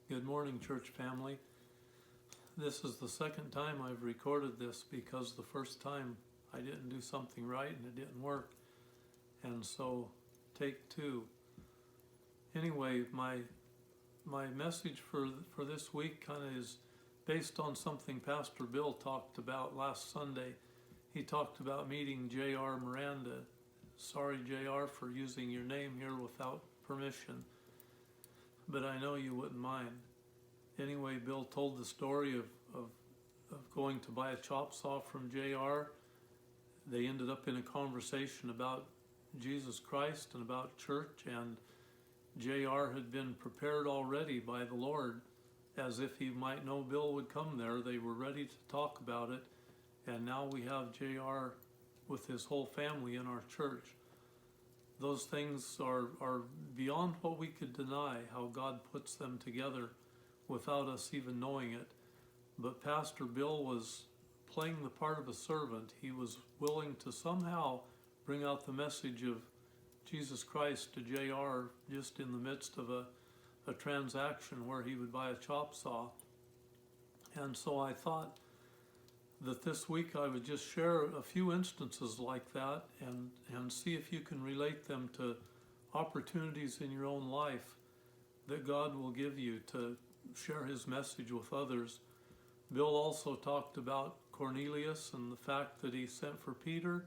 Good morning, church family. This is the second time I've recorded this because the first time I didn't do something right and it didn't work. And so, take two. Anyway, my message for this week kind of is based on something Pastor Bill talked about last Sunday. He talked about meeting J.R. Miranda. Sorry, J.R., for using your name here without permission, but I know you wouldn't mind. Anyway, Bill told the story of going to buy a chop saw from J.R. They ended up in a conversation about Jesus Christ and about church, and J.R. had been prepared already by the Lord as if he might know Bill would come there. They were ready to talk about it, and now we have J.R. with his whole family in our church. Those things are beyond what we could deny, how God puts them together without us even knowing it. But Pastor Bill was playing the part of a servant. He was willing to somehow bring out the message of Jesus Christ to J.R. just in the midst of a transaction where he would buy a chop saw. And so I thought that this week I would just share a few instances like that and see if you can relate them to opportunities in your own life that God will give you to share his message with others. Bill also talked about Cornelius and the fact that he sent for Peter,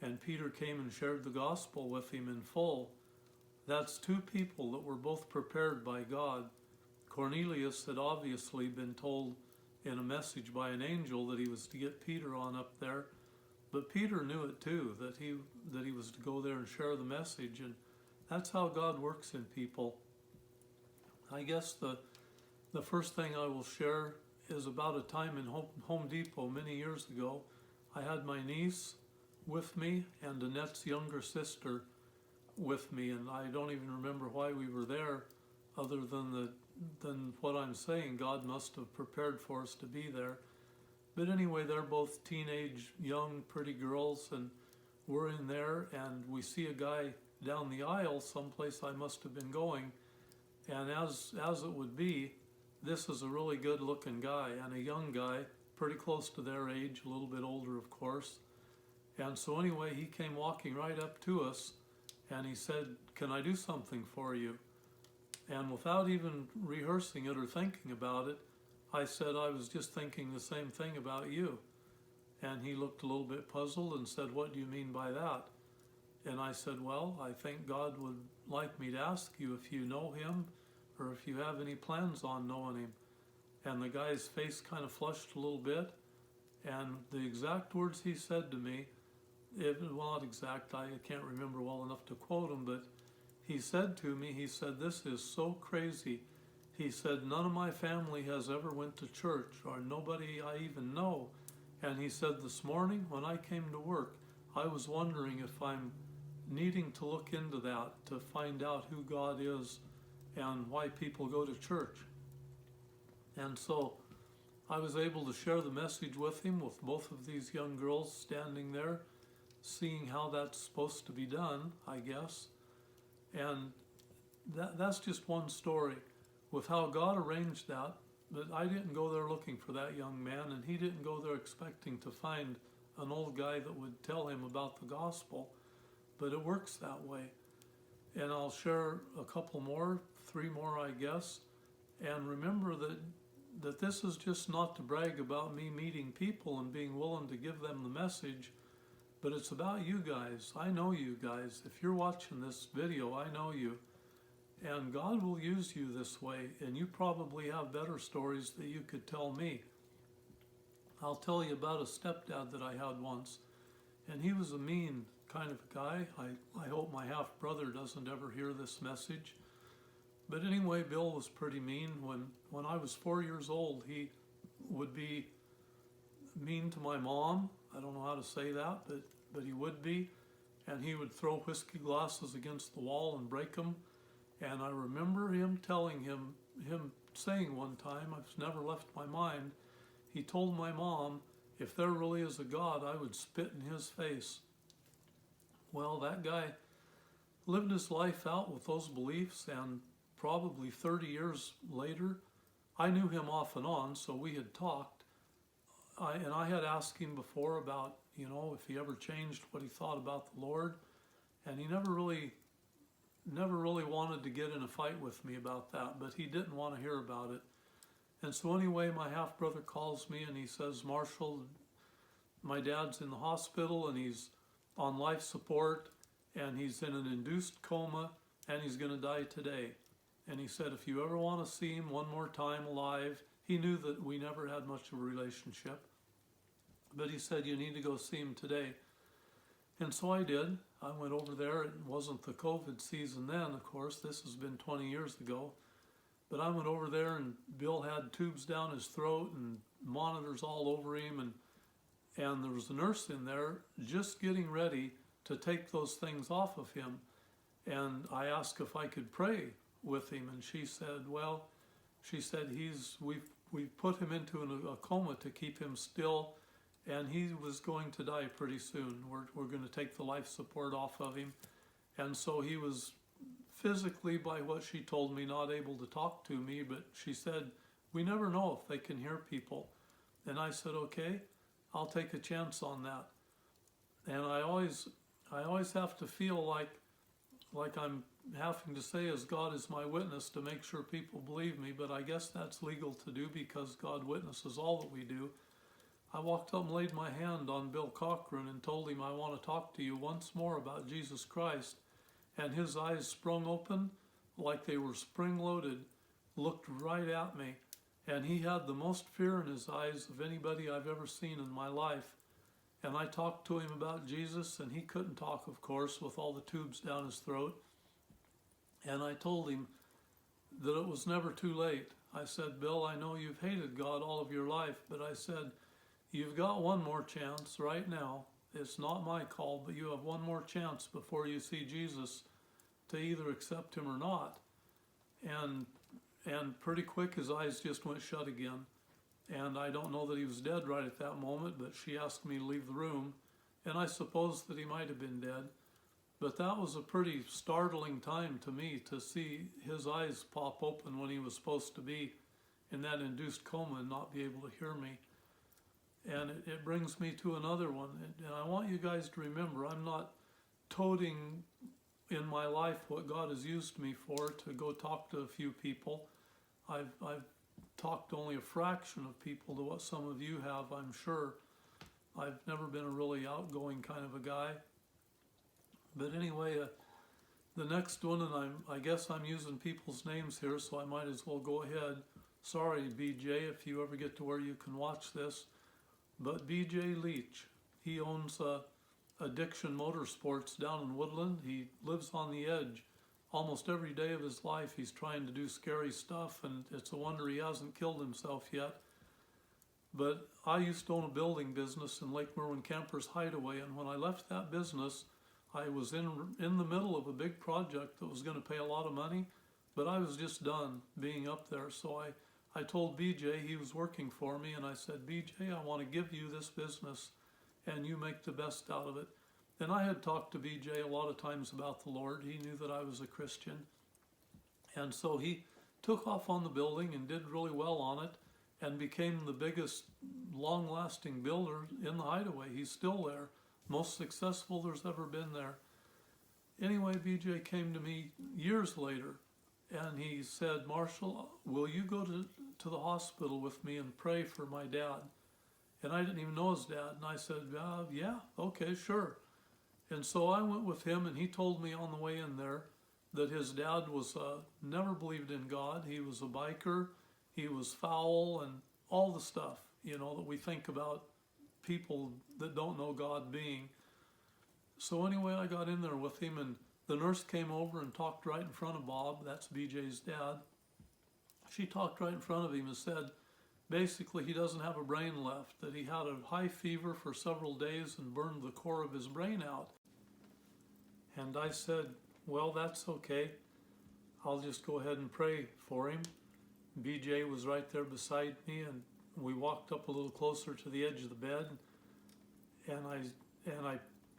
and Peter came and shared the gospel with him in full. That's two people that were both prepared by God. Cornelius had obviously been told in a message by an angel that he was to get Peter on up there, but Peter knew it too, that he was to go there and share the message, and that's how God works in people. I guess the first thing I will share is about a time in Home Depot many years ago. I had my niece with me and Annette's younger sister with me, and I don't even remember why we were there other than what I'm saying. God must have prepared for us to be there. But anyway, they're both teenage, young, pretty girls, and we're in there, and we see a guy down the aisle someplace I must have been going, and as it would be, this is a really good looking guy and a young guy, pretty close to their age, a little bit older of course. And so anyway, he came walking right up to us and he said, "Can I do something for you?" And without even rehearsing it or thinking about it, I said, "I was just thinking the same thing about you." And he looked a little bit puzzled and said, "What do you mean by that?" And I said, "Well, I think God would like me to ask you if you know him or if you have any plans on knowing him." And the guy's face kind of flushed a little bit, and the exact words he said to me, well, not exact, I can't remember well enough to quote him, but he said to me, he said, "This is so crazy." He said, "None of my family has ever went to church, or nobody I even know." And he said, "This morning when I came to work, I was wondering if I'm needing to look into that to find out who God is and why people go to church." And so I was able to share the message with him, with both of these young girls standing there, seeing how that's supposed to be done, I guess. And that's just one story with how God arranged that. But I didn't go there looking for that young man, and he didn't go there expecting to find an old guy that would tell him about the gospel. But it works that way. And I'll share a couple more, 3 more I guess. And remember that this is just not to brag about me meeting people and being willing to give them the message, but it's about you guys. I know you guys. If you're watching this video, I know you. And God will use you this way, and you probably have better stories that you could tell me. I'll tell you about a stepdad that I had once, and he was a mean kind of guy. I hope my half-brother doesn't ever hear this message. But anyway, Bill was pretty mean. When I was 4 years old, he would be mean to my mom. I don't know how to say that, but he would be. And he would throw whiskey glasses against the wall and break them. And I remember him saying one time, it's never left my mind, he told my mom, if there really is a God, I would spit in his face. Well, that guy lived his life out with those beliefs, and probably 30 years later. I knew him off and on, so we had talked. I had asked him before about, if he ever changed what he thought about the Lord, and he never really wanted to get in a fight with me about that, but he didn't want to hear about it. And so anyway, my half-brother calls me and he says, Marshall, my dad's in the hospital and he's on life support and he's in an induced coma and he's going to die today. And he said, if you ever want to see him one more time alive, he knew that we never had much of a relationship, but he said, you need to go see him today. And so I did. I went over there. It wasn't the COVID season then, of course. This has been 20 years ago. But I went over there and Bill had tubes down his throat and monitors all over him. And there was a nurse in there just getting ready to take those things off of him. And I asked if I could pray with him. And she said, we've put him into a coma to keep him still. And he was going to die pretty soon. We're going to take the life support off of him. And so he was physically, by what she told me, not able to talk to me, but she said, we never know if they can hear people. And I said, okay, I'll take a chance on that. And I always have to feel like I'm having to say, as God is my witness, to make sure people believe me, but I guess that's legal to do because God witnesses all that we do. I walked up and laid my hand on Bill Cochran and told him, I want to talk to you once more about Jesus Christ. And his eyes sprung open like they were spring-loaded, looked right at me. And he had the most fear in his eyes of anybody I've ever seen in my life. And I talked to him about Jesus, and he couldn't talk, of course, with all the tubes down his throat. And I told him that it was never too late. I said, Bill, I know you've hated God all of your life, but I said, you've got one more chance right now. It's not my call, but you have one more chance before you see Jesus to either accept him or not. And pretty quick his eyes just went shut again. And I don't know that he was dead right at that moment, but she asked me to leave the room. And I suppose that he might have been dead. But that was a pretty startling time to me to see his eyes pop open when he was supposed to be in that induced coma and not be able to hear me. And it brings me to another one. And I want you guys to remember, I'm not toting in my life what God has used me for to go talk to a few people. I've talked to only a fraction of people to what some of you have, I'm sure. I've never been a really outgoing kind of a guy. But anyway, the next one, and I guess I'm using people's names here, so I might as well go ahead. Sorry, BJ, if you ever get to where you can watch this. But BJ Leach, he owns Addiction Motorsports down in Woodland. He lives on the edge. Almost every day of his life he's trying to do scary stuff, and it's a wonder he hasn't killed himself yet. But I used to own a building business in Lake Merwin Campers Hideaway, and when I left that business, I was in the middle of a big project that was going to pay a lot of money, but I was just done being up there. So I told BJ, he was working for me, and I said, BJ, I want to give you this business, and you make the best out of it. And I had talked to BJ a lot of times about the Lord. He knew that I was a Christian. And so he took off on the building and did really well on it and became the biggest long-lasting builder in the Hideaway. He's still there. Most successful there's ever been there. Anyway, BJ came to me years later and he said, Marshall, will you go to the hospital with me and pray for my dad? And I didn't even know his dad. And I said, yeah, okay, sure. And so I went with him, and he told me on the way in there that his dad was never believed in God. He was a biker. He was foul and all the stuff, that we think about people that don't know God being. So anyway, I got in there with him, and the nurse came over and talked right in front of Bob. That's BJ's dad. She talked right in front of him and said, basically, he doesn't have a brain left, that he had a high fever for several days and burned the core of his brain out. And I said, well, that's okay. I'll just go ahead and pray for him. BJ was right there beside me, and we walked up a little closer to the edge of the bed. And I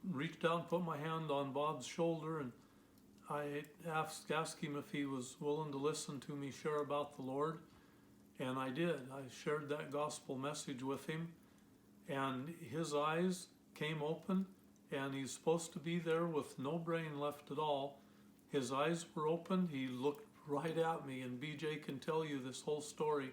reached out and put my hand on Bob's shoulder, and I asked him if he was willing to listen to me share about the Lord, and I did. I shared that gospel message with him, and his eyes came open, and he's supposed to be there with no brain left at all. His eyes were open, he looked right at me, and BJ can tell you this whole story.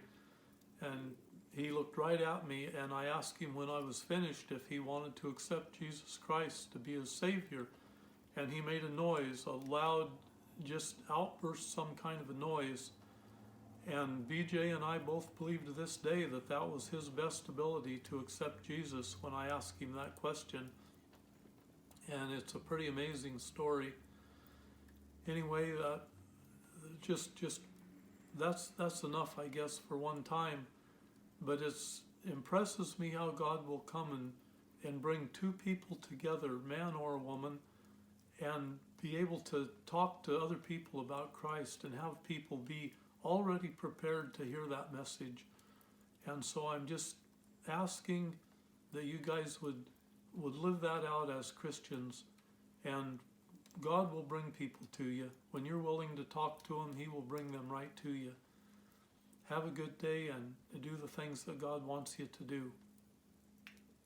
And he looked right at me, and I asked him when I was finished if he wanted to accept Jesus Christ to be his Savior. And he made a noise, a loud, just outburst, some kind of a noise. And BJ and I both believe to this day that that was his best ability to accept Jesus when I asked him that question. And it's a pretty amazing story. Anyway, that's enough, I guess, for one time. But it impresses me how God will come and bring two people together, man or woman, and be able to talk to other people about Christ and have people be already prepared to hear that message. And so I'm just asking that you guys would live that out as Christians, and God will bring people to you. When you're willing to talk to him, he will bring them right to you. Have a good day and do the things that God wants you to do.